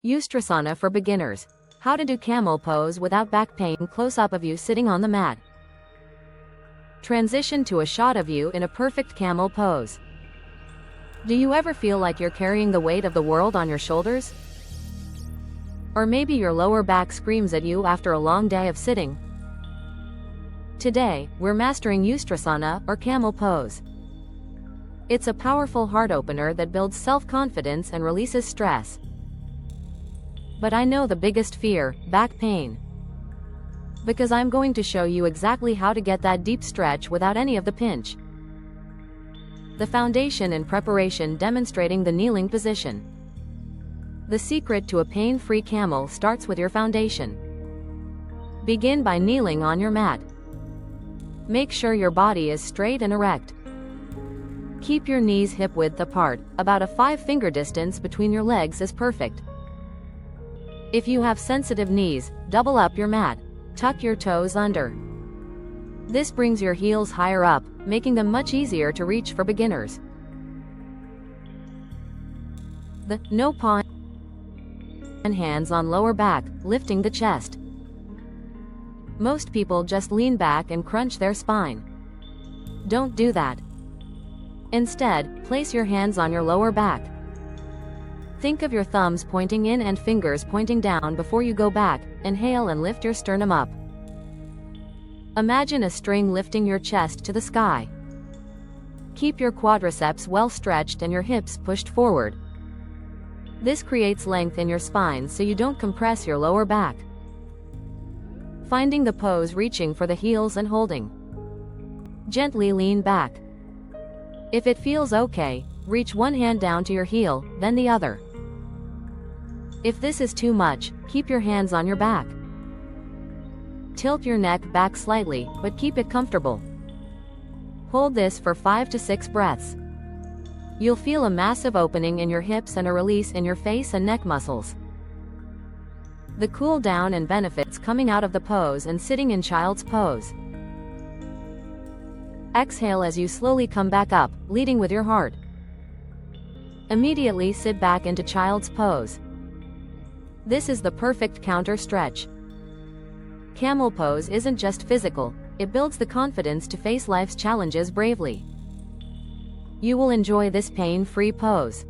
Ustrasana for beginners. How to do camel pose without back pain. Close-up of you sitting on the mat. Transition to a shot of you in a perfect camel pose. Do you ever feel like you're carrying the weight of the world on your shoulders? Or maybe your lower back screams at you after a long day of sitting? Today, we're mastering Ustrasana, or camel pose. It's a powerful heart opener that builds self-confidence and releases stress. But I know the biggest fear, back pain. Because I'm going to show you exactly how to get that deep stretch without any of the pinch. The foundation and preparation demonstrating the kneeling position. The secret to a pain-free camel starts with your foundation. Begin by kneeling on your mat. Make sure your body is straight and erect. Keep your knees hip-width apart, about a 5-finger distance between your legs is perfect. If you have sensitive knees, double up your mat. Tuck your toes under. This brings your heels higher up, making them much easier to reach for beginners. The no paw and hands on lower back, lifting the chest. Most people just lean back and crunch their spine. Don't do that. Instead, place your hands on your lower back. Think of your thumbs pointing in and fingers pointing down before you go back. Inhale and lift your sternum up. Imagine a string lifting your chest to the sky. Keep your quadriceps well stretched and your hips pushed forward. This creates length in your spine so you don't compress your lower back. Finding the pose, reaching for the heels and holding. Gently lean back. If it feels okay, reach one hand down to your heel, then the other. If this is too much, keep your hands on your back. Tilt your neck back slightly, but keep it comfortable. Hold this for 5 to 6 breaths. You'll feel a massive opening in your hips and a release in your face and neck muscles. The cool down and benefits coming out of the pose and sitting in child's pose. Exhale as you slowly come back up, leading with your heart. Immediately sit back into child's pose. This is the perfect counter stretch. Camel pose isn't just physical, it builds the confidence to face life's challenges bravely. You will enjoy this pain-free pose.